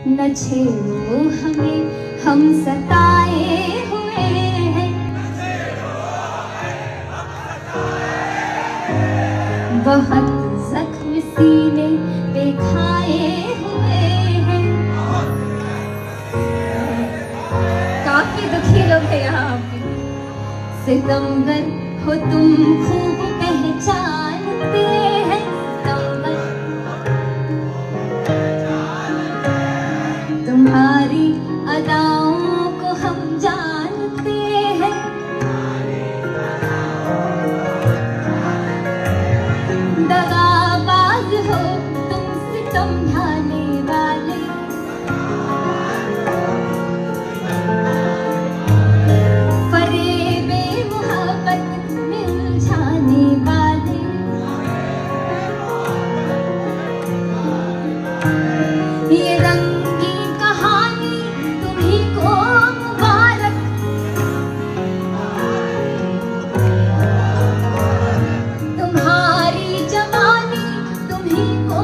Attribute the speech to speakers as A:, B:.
A: न छेड़ो हमें, हम सताए हुए हैं। बहुत जख्म सीने पे खाए हुए हैं। काफी दुखी लोग हैं यहाँ पे। सितमगर हो तुम खूब पहचानते हैं। सितमगर तुम्हारी अदाओं को हम जानते हैं। दगाबाज हो तुम सितमढ़ाने वाले। फरेबे मोहब्बत में उलझाने वाले। ये रंगीन कहानी तुम्ही को मुबारक। तुम्हारी जवानी तुम्ही को